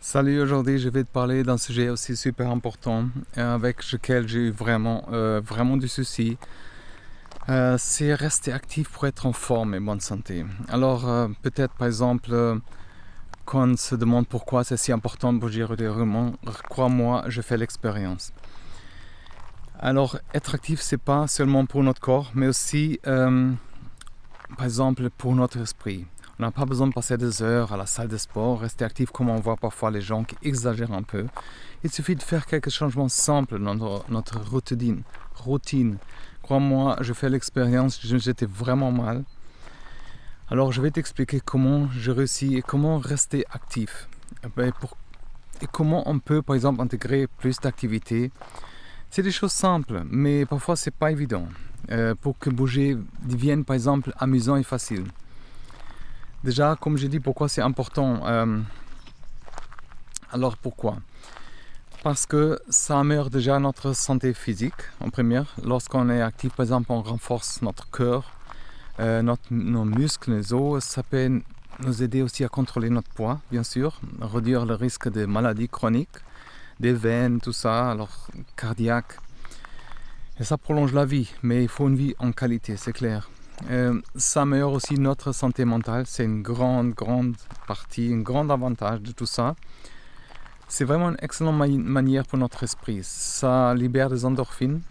Salut, aujourd'hui je vais te parler d'un sujet aussi super important avec lequel j'ai eu vraiment du souci. C'est rester actif pour être en forme et bonne santé. Alors peut-être par exemple quand on se demande pourquoi c'est si important de bouger régulièrement, crois-moi, je fais l'expérience. Alors être actif c'est pas seulement pour notre corps mais aussi par exemple pour notre esprit. On n'a pas besoin de passer des heures à la salle de sport, rester actif comme on voit parfois les gens qui exagèrent un peu. Il suffit de faire quelques changements simples dans notre routine. Crois-moi, je fais l'expérience, j'étais vraiment mal. Alors je vais t'expliquer comment je réussis et comment rester actif. Et comment on peut par exemple intégrer plus d'activités. C'est des choses simples, mais parfois c'est pas évident. Pour que bouger devienne par exemple amusant et facile. Déjà, comme j'ai dit, pourquoi c'est important Alors pourquoi Parce que ça améliore déjà notre santé physique en première. Lorsqu'on est actif, par exemple, on renforce notre cœur, nos muscles, les os. Ça peut nous aider aussi à contrôler notre poids, bien sûr, réduire le risque de maladies chroniques, des veines, tout ça, alors cardiaque. Et ça prolonge la vie, mais il faut une vie en qualité, c'est clair. Ça améliore aussi notre santé mentale, c'est une grande partie, un grand avantage de tout ça. C'est vraiment une excellente manière pour notre esprit. Ça libère des endorphines,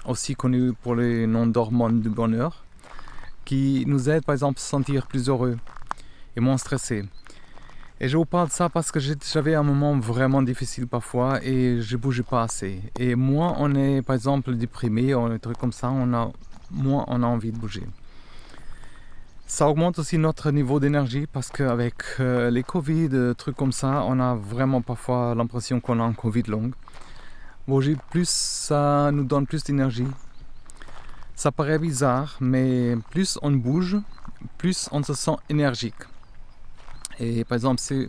aussi connues pour les noms d'hormones du bonheur, qui nous aident par exemple à se sentir plus heureux et moins stressés. Et je vous parle de ça parce que j'avais un moment vraiment difficile parfois et je bougeais pas assez. Et moins on est par exemple déprimé ou des trucs comme ça, moins on a envie de bouger. Ça augmente aussi notre niveau d'énergie parce qu'avec les Covid, trucs comme ça, on a vraiment parfois l'impression qu'on a un Covid long. Bouger plus, ça nous donne plus d'énergie. Ça paraît bizarre, mais plus on bouge, plus on se sent énergique. Et par exemple, c'est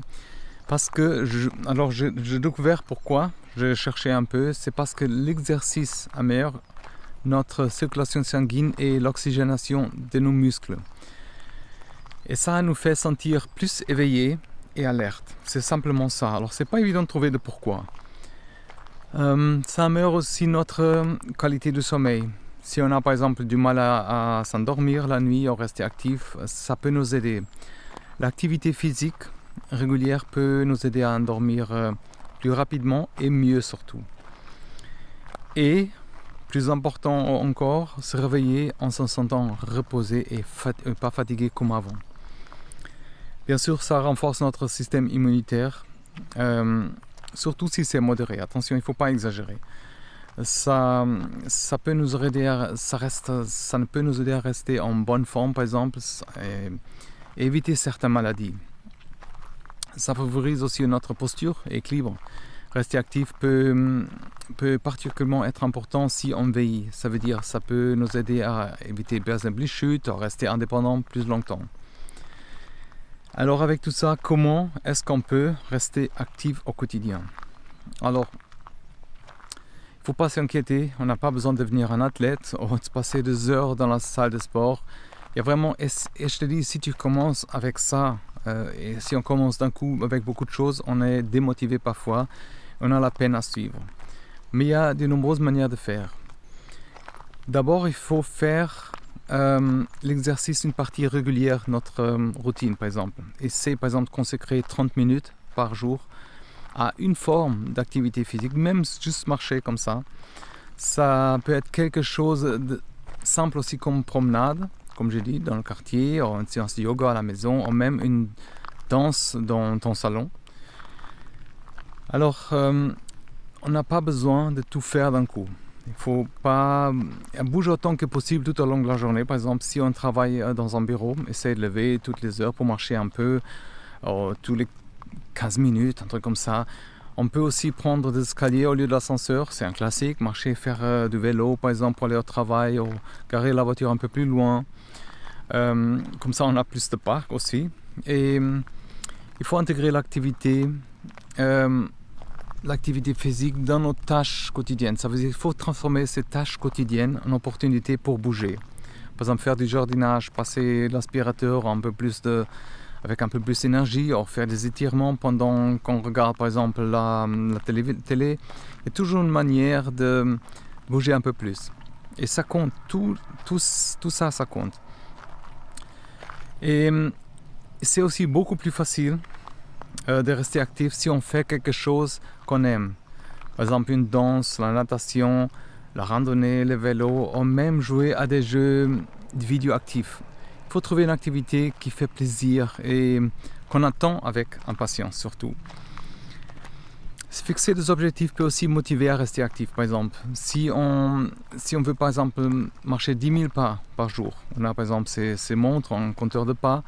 parce que j'ai découvert pourquoi, j'ai cherché un peu, c'est parce que l'exercice améliore notre circulation sanguine et l'oxygénation de nos muscles. Et ça nous fait sentir plus éveillés et alertes. C'est simplement ça. Alors c'est pas évident de trouver de pourquoi. Ça améliore aussi notre qualité de sommeil. Si on a par exemple du mal à s'endormir la nuit ou rester actif, ça peut nous aider. L'activité physique régulière peut nous aider à endormir plus rapidement et mieux surtout. Et, plus important encore, se réveiller en se sentant reposé et pas fatigué comme avant. Bien sûr, ça renforce notre système immunitaire, surtout si c'est modéré. Attention, il ne faut pas exagérer. Ça peut nous aider ça peut nous aider à rester en bonne forme, par exemple, et éviter certaines maladies. Ça favorise aussi notre posture et équilibre. Rester actif peut particulièrement être important si on veille. Ça veut dire ça peut nous aider à éviter par exemple les chutes, à rester indépendant plus longtemps. Alors avec tout ça, comment est-ce qu'on peut rester actif au quotidien? Alors, il ne faut pas s'inquiéter, on n'a pas besoin de devenir un athlète ou de passer des heures dans la salle de sport. Il y a vraiment, et je te dis, si tu commences avec ça, et si on commence d'un coup avec beaucoup de choses, on est démotivé parfois, on a la peine à suivre. Mais il y a de nombreuses manières de faire. D'abord, il faut faire l'exercice une partie régulière de notre routine, par exemple. Essayer, par exemple, de consacrer 30 minutes par jour à une forme d'activité physique, même juste marcher comme ça. Ça peut être quelque chose de simple aussi comme promenade, comme j'ai dit, dans le quartier, ou une séance de yoga à la maison, ou même une danse dans ton salon. Alors, on n'a pas besoin de tout faire d'un coup. Il faut pas bouger autant que possible tout au long de la journée. Par exemple, si on travaille dans un bureau, essayer de lever toutes les heures pour marcher un peu, tous les 15 minutes, un truc comme ça. On peut aussi prendre des escaliers au lieu de l'ascenseur, c'est un classique. Marcher, faire du vélo par exemple pour aller au travail, ou garer la voiture un peu plus loin. Comme ça, on a plus de parcs aussi. Et il faut intégrer l'activité physique dans nos tâches quotidiennes. Ça veut dire qu'il faut transformer ces tâches quotidiennes en opportunités pour bouger. Par exemple, faire du jardinage, passer l'aspirateur, un peu plus avec un peu plus d'énergie, ou faire des étirements pendant qu'on regarde par exemple la télé. Il y a toujours une manière de bouger un peu plus. Et ça compte, tout ça, ça compte. Et c'est aussi beaucoup plus facile de rester actif si on fait quelque chose qu'on aime. Par exemple une danse, la natation, la randonnée, le vélo, ou même jouer à des jeux de vidéo actifs. Il faut trouver une activité qui fait plaisir et qu'on attend avec impatience surtout. Se fixer des objectifs peut aussi motiver à rester actif. Par exemple, si on veut par exemple marcher 10 000 pas par jour, on a par exemple ces montres, un compteur de pas,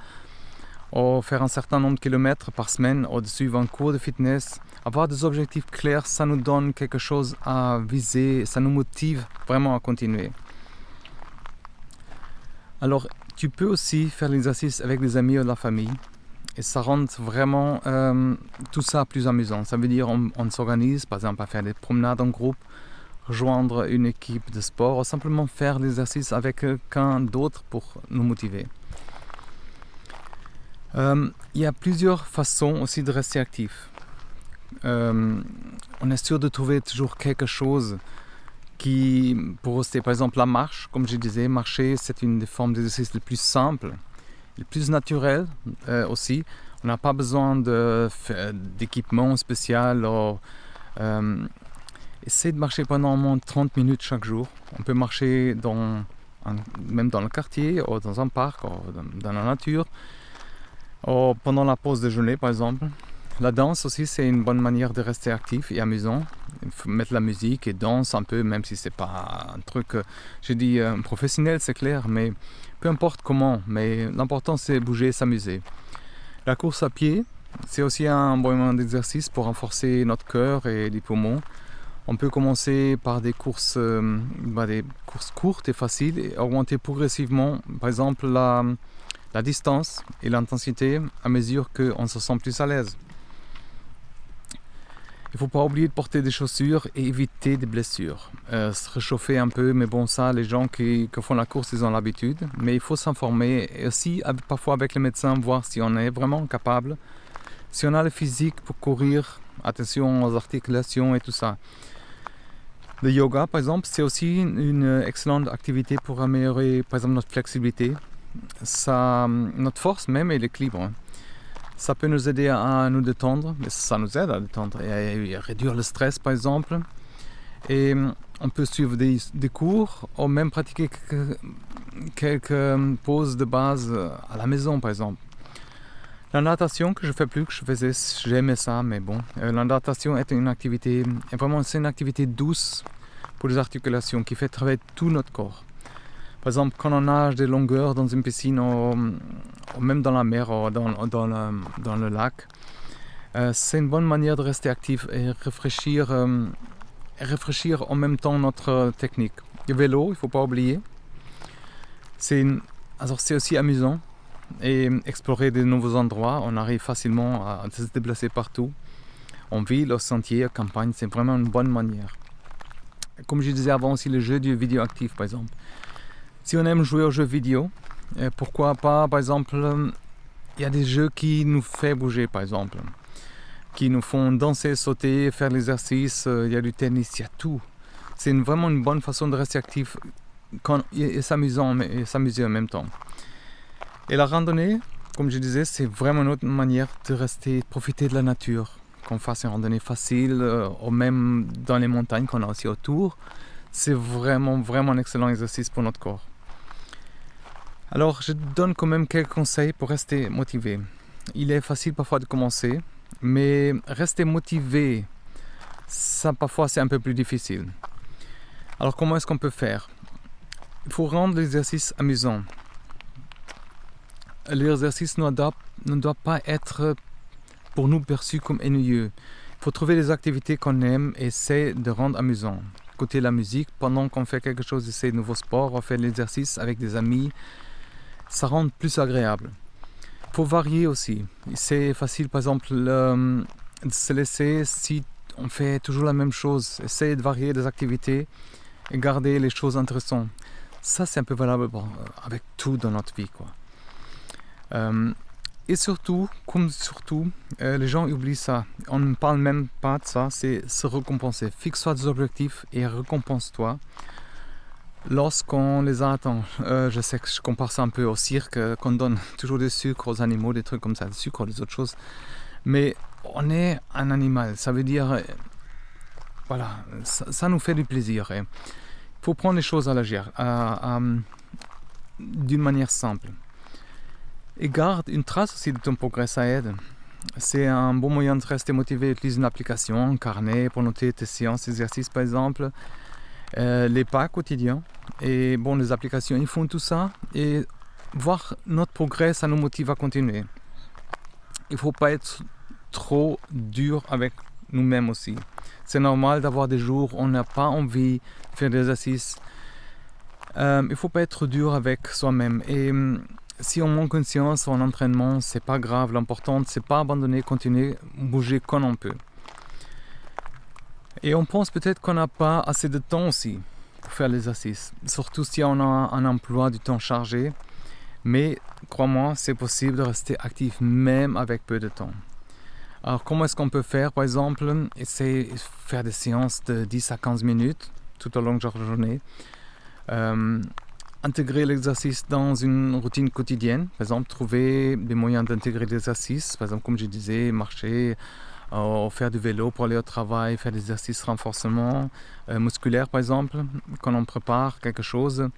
ou faire un certain nombre de kilomètres par semaine, ou de suivre un cours de fitness. Avoir des objectifs clairs, ça nous donne quelque chose à viser, ça nous motive vraiment à continuer. Alors, tu peux aussi faire l'exercice avec des amis ou de la famille. Et ça rend vraiment tout ça plus amusant. Ça veut dire on s'organise, par exemple, à faire des promenades en groupe, rejoindre une équipe de sport, ou simplement faire l'exercice avec quelqu'un d'autre pour nous motiver. Il y a plusieurs façons aussi de rester actif. On est sûr de trouver toujours quelque chose qui, pour rester, par exemple la marche, comme je disais, marcher c'est une des formes d'exercice les plus simples, les plus naturelles aussi. On n'a pas besoin d'équipement spécial. Essayez de marcher pendant au moins 30 minutes chaque jour. On peut marcher même dans le quartier, ou dans un parc, ou dans la nature. Ou pendant la pause déjeuner par exemple. La danse aussi c'est une bonne manière de rester actif et amusant. Il faut mettre la musique et danse un peu, même si c'est pas un truc, je dis professionnel c'est clair, mais peu importe comment, mais l'important c'est bouger et s'amuser. La course à pied, c'est aussi un bon moment d'exercice pour renforcer notre cœur et les poumons. On peut commencer par des courses courtes et faciles et augmenter progressivement, par exemple la distance et l'intensité à mesure qu'on se sent plus à l'aise. Il ne faut pas oublier de porter des chaussures et éviter des blessures. Se réchauffer un peu, mais bon ça, les gens qui font la course, ils ont l'habitude. Mais il faut s'informer et aussi parfois avec les médecins, voir si on est vraiment capable, si on a le physique pour courir, attention aux articulations et tout ça. Le yoga par exemple, c'est aussi une excellente activité pour améliorer par exemple notre flexibilité, notre force même et l'équilibre. Ça peut nous aider à nous détendre, ça nous aide à détendre et à réduire le stress par exemple. Et on peut suivre des cours ou même pratiquer quelques pauses de base à la maison par exemple. La natation que je fais plus, que je faisais, j'aimais ça, mais bon. La natation est une activité, c'est une activité douce pour les articulations qui fait travailler tout notre corps. Par exemple, quand on nage des longueurs dans une piscine ou même dans la mer ou dans le lac, c'est une bonne manière de rester actif et réfléchir en même temps notre technique. Le vélo, il ne faut pas oublier. C'est aussi amusant et explorer de nouveaux endroits. On arrive facilement à se déplacer partout. En ville, au sentier, à campagne, c'est vraiment une bonne manière. Comme je disais avant aussi, les jeux de vidéo actifs par exemple. Si on aime jouer aux jeux vidéo, pourquoi pas, par exemple, il y a des jeux qui nous font bouger, par exemple, qui nous font danser, sauter, faire l'exercice, il y a du tennis, il y a tout. C'est vraiment une bonne façon de rester actif et s'amuser en même temps. Et la randonnée, comme je disais, c'est vraiment une autre manière de profiter de la nature. Qu'on fasse une randonnée facile, ou même dans les montagnes qu'on a aussi autour. C'est vraiment un excellent exercice pour notre corps. Alors, je donne quand même quelques conseils pour rester motivé. Il est facile parfois de commencer, mais rester motivé, ça parfois c'est un peu plus difficile. Alors, comment est-ce qu'on peut faire ? Il faut rendre l'exercice amusant. L'exercice ne doit pas être pour nous perçu comme ennuyeux. Il faut trouver des activités qu'on aime et essayer de rendre amusant. Écouter la musique pendant qu'on fait quelque chose, essayer de nouveaux sports, ou faire l'exercice avec des amis. Ça rend plus agréable. Il faut varier aussi. C'est facile, par exemple, de se laisser si on fait toujours la même chose. Essayer de varier les activités et garder les choses intéressantes. Ça, c'est un peu valable avec tout dans notre vie, quoi. Et surtout, les gens oublient ça. On ne parle même pas de ça, c'est se récompenser. Fixe-toi des objectifs et récompense-toi lorsqu'on les a atteints. Je sais que je compare ça un peu au cirque, qu'on donne toujours du sucre aux animaux, des trucs comme ça, du sucre, des autres choses. Mais on est un animal, ça veut dire, voilà, ça nous fait du plaisir. Il faut prendre les choses à la légère, d'une manière simple. Et garde une trace aussi de ton progrès, ça aide. C'est un bon moyen de rester motivé. Utilise une application, un carnet pour noter tes séances d'exercice par exemple, les pas quotidiens. Et bon, les applications, ils font tout ça. Et voir notre progrès, ça nous motive à continuer. Il ne faut pas être trop dur avec nous-mêmes aussi. C'est normal d'avoir des jours où on n'a pas envie de faire des exercices. Il ne faut pas être dur avec soi-même. Et si on manque une séance ou un entraînement, c'est pas grave. L'important, c'est pas abandonner, continuer, bouger quand on peut. Et on pense peut-être qu'on n'a pas assez de temps aussi pour faire l'exercice. Surtout si on a un emploi du temps chargé. Mais crois-moi, c'est possible de rester actif même avec peu de temps. Alors comment est-ce qu'on peut faire? Par exemple, essayer de faire des séances de 10 à 15 minutes tout au long de la journée. Intégrer l'exercice dans une routine quotidienne. Par exemple, trouver des moyens d'intégrer l'exercice. Par exemple, comme je disais, marcher, faire du vélo pour aller au travail, faire des exercices de renforcement musculaire, par exemple, quand on prépare quelque chose.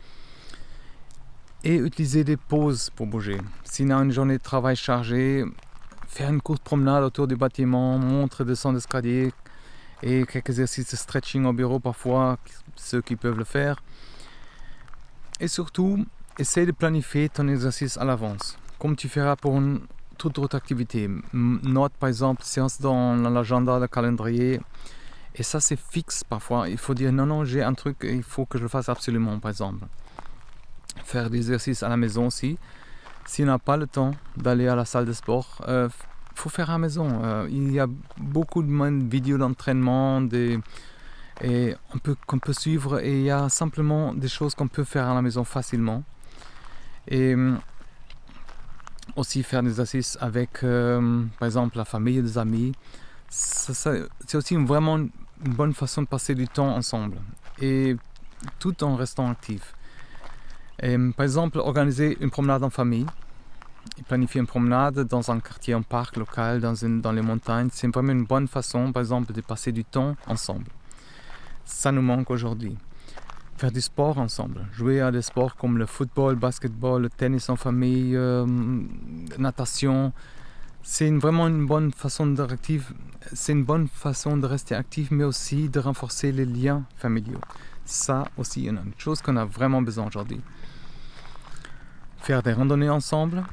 Et utiliser des pauses pour bouger. Si on a une journée de travail chargée, faire une courte promenade autour du bâtiment, monter, descendre l'escalier et quelques exercices de stretching au bureau parfois, ceux qui peuvent le faire. Et surtout, essaye de planifier ton exercice à l'avance, comme tu feras pour toute autre activité. Note par exemple séance dans l'agenda, le calendrier. Et ça c'est fixe parfois. Il faut dire non, j'ai un truc, il faut que je le fasse absolument par exemple. Faire des exercices à la maison aussi. Si on n'a pas le temps d'aller à la salle de sport, faut faire à la maison. Il y a beaucoup de vidéos d'entraînement, qu'on peut suivre et il y a simplement des choses qu'on peut faire à la maison facilement. Et aussi faire des exercices avec, par exemple, la famille, des amis. C'est aussi vraiment une bonne façon de passer du temps ensemble et tout en restant actif. Et, par exemple, organiser une promenade en famille. Planifier une promenade dans un quartier, un parc local, dans les montagnes, c'est vraiment une bonne façon, par exemple, de passer du temps ensemble. Ça nous manque aujourd'hui. Faire du sport ensemble, jouer à des sports comme le football, le basketball, le tennis en famille, natation, c'est vraiment une bonne façon de rester actif, mais aussi de renforcer les liens familiaux. Ça aussi, c'est une chose qu'on a vraiment besoin aujourd'hui. Faire des randonnées ensemble,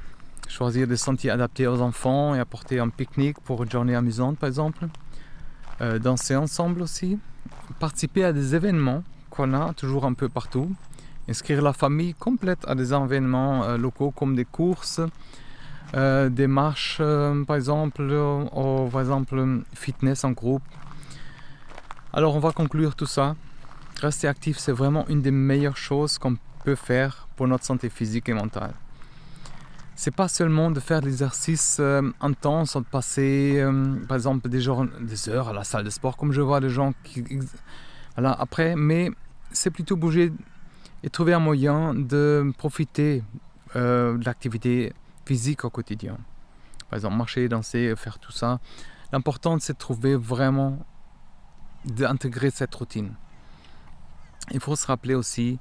choisir des sentiers adaptés aux enfants et apporter un pique-nique pour une journée amusante par exemple. Danser ensemble aussi. Participer à des événements qu'on a toujours un peu partout. Inscrire la famille complète à des événements locaux comme des courses, des marches par exemple, ou par exemple fitness en groupe. Alors on va conclure tout ça. Rester actif, c'est vraiment une des meilleures choses qu'on peut faire pour notre santé physique et mentale. C'est pas seulement de faire de l'exercice intense, de passer par exemple des heures à la salle de sport, comme je vois des gens qui après, mais c'est plutôt bouger et trouver un moyen de profiter de l'activité physique au quotidien. Par exemple, marcher, danser, faire tout ça. L'important, c'est de trouver vraiment, d'intégrer cette routine. Il faut se rappeler aussi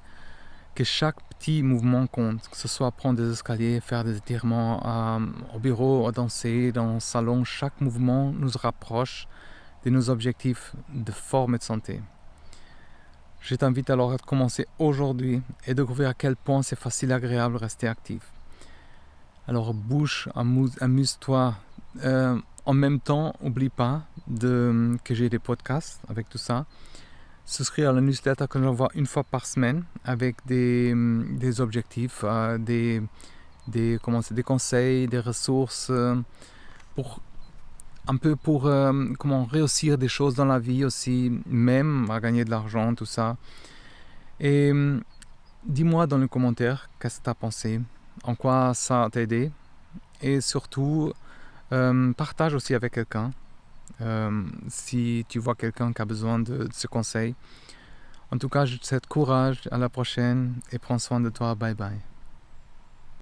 que chaque petit mouvement compte, que ce soit prendre des escaliers, faire des étirements au bureau, danser dans le salon. Chaque mouvement nous rapproche de nos objectifs de forme et de santé. Je t'invite alors à commencer aujourd'hui et découvrir à quel point c'est facile et agréable de rester actif. Alors bouge, amuse-toi. En même temps, n'oublie pas que j'ai des podcasts avec tout ça. Souscrire à la newsletter que j'envoie une fois par semaine avec des objectifs, des conseils, des ressources pour comment réussir des choses dans la vie aussi, même à gagner de l'argent, tout ça. Et dis-moi dans les commentaires qu'est-ce que tu as pensé, en quoi ça t'a aidé. Et surtout, partage aussi avec quelqu'un. Si tu vois quelqu'un qui a besoin de ce conseil. En tout cas, je te souhaite courage, à la prochaine et prends soin de toi. Bye bye.